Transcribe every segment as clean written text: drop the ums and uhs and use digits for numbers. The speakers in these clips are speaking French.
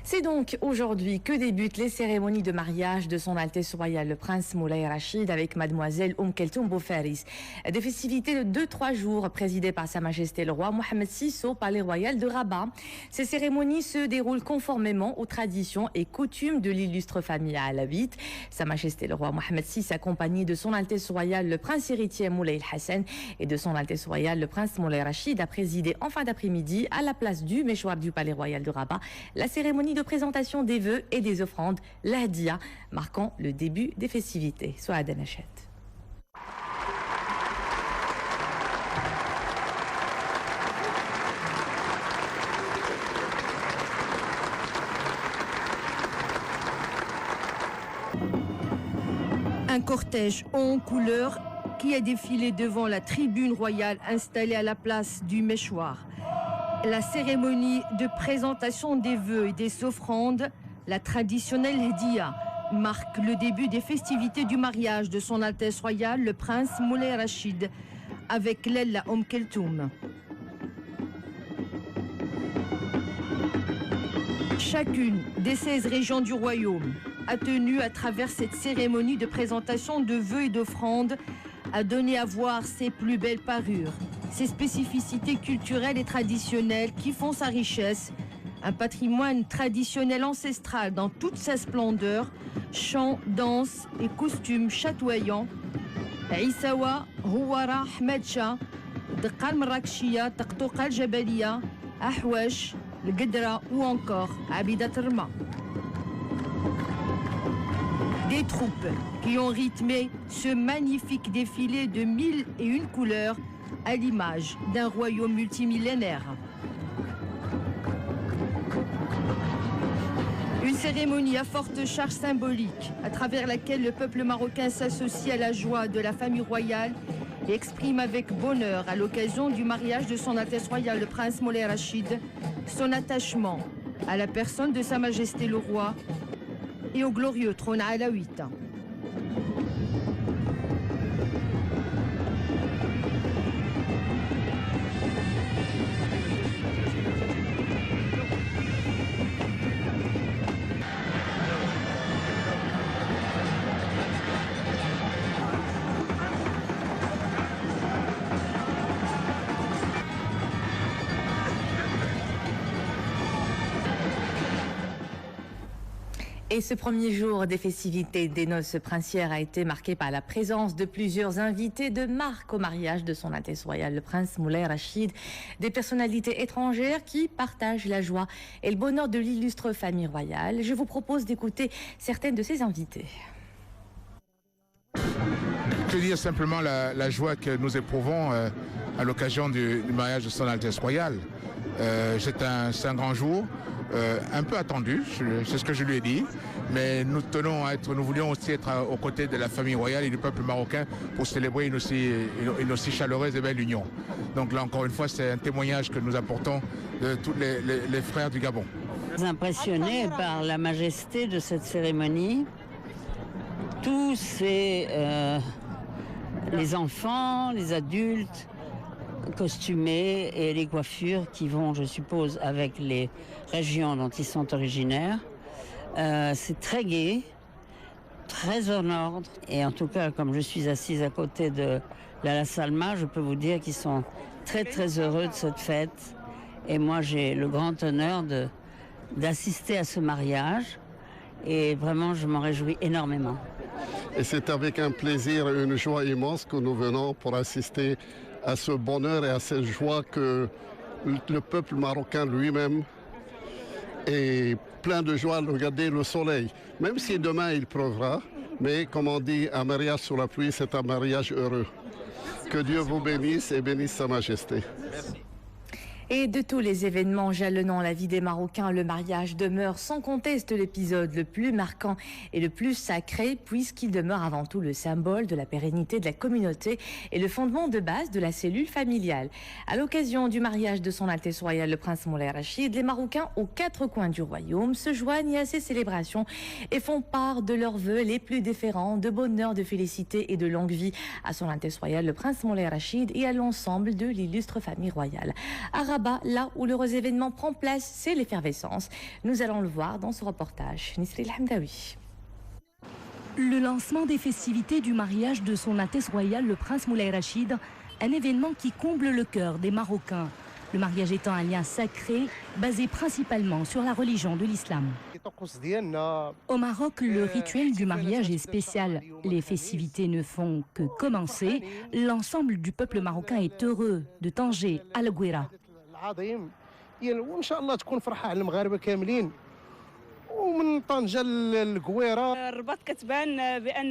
C'est donc aujourd'hui que débutent les cérémonies de mariage de son Altesse Royale le Prince Moulay Rachid avec Mademoiselle Keltoum Boufaris. Des festivités de 2-3 jours présidées par Sa Majesté le Roi Mohamed VI au Palais Royal de Rabat. Ces cérémonies se déroulent conformément aux traditions et coutumes de l'illustre famille alawite. Sa Majesté le Roi Mohamed VI, accompagné de son Altesse Royale le Prince héritier Moulay Hassan et de son Altesse Royale le Prince Moulay Rachid, a présidé en fin d'après-midi à la place du Méchoir du Palais Royal de Rabat la cérémonie de présentation des vœux et des offrandes, l'Hadia, marquant le début des festivités. Soit Adanachet. Un cortège en couleur qui a défilé devant la tribune royale installée à la place du Méchoir. La cérémonie de présentation des vœux et des offrandes, la traditionnelle Hdia, marque le début des festivités du mariage de son Altesse Royale, le Prince Moulay Rachid, avec Lella Keltoum. Chacune des 16 régions du royaume a tenu à travers cette cérémonie de présentation de vœux et d'offrandes à donner à voir ses plus belles parures, ses spécificités culturelles et traditionnelles qui font sa richesse, un patrimoine traditionnel ancestral dans toute sa splendeur, chants, danses et costumes chatoyants. Issawa, Houara, Ahmedcha, Dqal Marrakchia, Taqtouqa al-Jabalia, Ahwesh, le Guedra ou encore Abidat Rma. Des troupes qui ont rythmé ce magnifique défilé de 1001 couleurs à l'image d'un royaume multimillénaire. Une cérémonie à forte charge symbolique à travers laquelle le peuple marocain s'associe à la joie de la famille royale et exprime avec bonheur à l'occasion du mariage de son Altesse Royale le Prince Moulay Rachid son attachement à la personne de Sa Majesté le Roi et au glorieux trône alawite. Et ce premier jour des festivités des noces princières a été marqué par la présence de plusieurs invités de marque au mariage de son Altesse Royale le Prince Moulay Rachid, des personnalités étrangères qui partagent la joie et le bonheur de l'illustre famille royale. Je vous propose d'écouter certaines de ces invités. Je veux dire simplement la joie que nous éprouvons à l'occasion du mariage de son Altesse Royale. C'est un grand jour. Un peu attendu, c'est ce que je lui ai dit, mais nous voulions aussi être aux côtés de la famille royale et du peuple marocain pour célébrer une aussi chaleureuse et belle union. Donc là encore une fois, c'est un témoignage que nous apportons de tous les frères du Gabon. Impressionné par la majesté de cette cérémonie, tous les enfants, les adultes, costumés et les coiffures qui vont, je suppose, avec les régions dont ils sont originaires. C'est très gai, très en ordre. Et en tout cas, comme je suis assise à côté de Lala Salma, je peux vous dire qu'ils sont très très heureux de cette fête. Et moi, j'ai le grand honneur d'assister à ce mariage. Et vraiment, je m'en réjouis énormément. Et c'est avec un plaisir et une joie immense que nous venons pour assister à ce bonheur et à cette joie que le peuple marocain lui-même est plein de joie de regarder le soleil. Même si demain il pleuvra, mais comme on dit, un mariage sous la pluie, c'est un mariage heureux. Que Dieu vous bénisse et bénisse Sa Majesté. Et de tous les événements jalonnant la vie des Marocains, le mariage demeure sans conteste l'épisode le plus marquant et le plus sacré, puisqu'il demeure avant tout le symbole de la pérennité de la communauté et le fondement de base de la cellule familiale. À l'occasion du mariage de son Altesse Royale le Prince Moulay Rachid, les Marocains aux 4 coins du royaume se joignent à ces célébrations et font part de leurs vœux les plus différents, de bonheur, de félicité et de longue vie à son Altesse Royale le Prince Moulay Rachid et à l'ensemble de l'illustre famille royale. Rabat, là où l'heureux événement prend place, c'est l'effervescence. Nous allons le voir dans ce reportage. Nisril Hamdawi. Le lancement des festivités du mariage de son Altesse royale, le prince Moulay Rachid, un événement qui comble le cœur des Marocains. Le mariage étant un lien sacré, basé principalement sur la religion de l'islam. Au Maroc, le rituel du mariage est spécial. Les festivités ne font que commencer. L'ensemble du peuple marocain est heureux de Tanger à la Guira.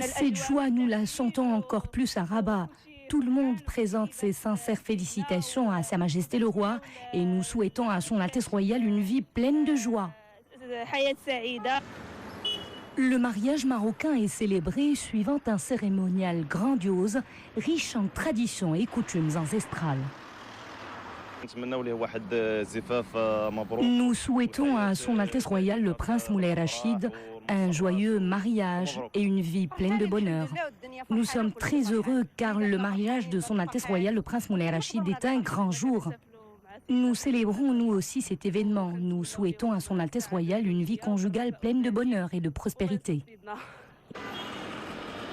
Cette joie, nous la sentons encore plus à Rabat. Tout le monde présente ses sincères félicitations à Sa Majesté le Roi et nous souhaitons à son Altesse royale une vie pleine de joie. Le mariage marocain est célébré suivant un cérémonial grandiose, riche en traditions et coutumes ancestrales. Nous souhaitons à son Altesse royale le prince Moulay Rachid un joyeux mariage et une vie pleine de bonheur. Nous sommes très heureux car le mariage de son Altesse royale le prince Moulay Rachid est un grand jour. Nous célébrons nous aussi cet événement. Nous souhaitons à son Altesse royale une vie conjugale pleine de bonheur et de prospérité.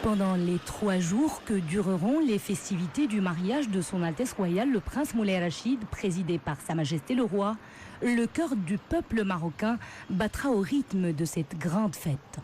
Pendant les 3 jours que dureront les festivités du mariage de son Altesse royale, le prince Moulay Rachid, présidé par Sa Majesté le Roi, le cœur du peuple marocain battra au rythme de cette grande fête.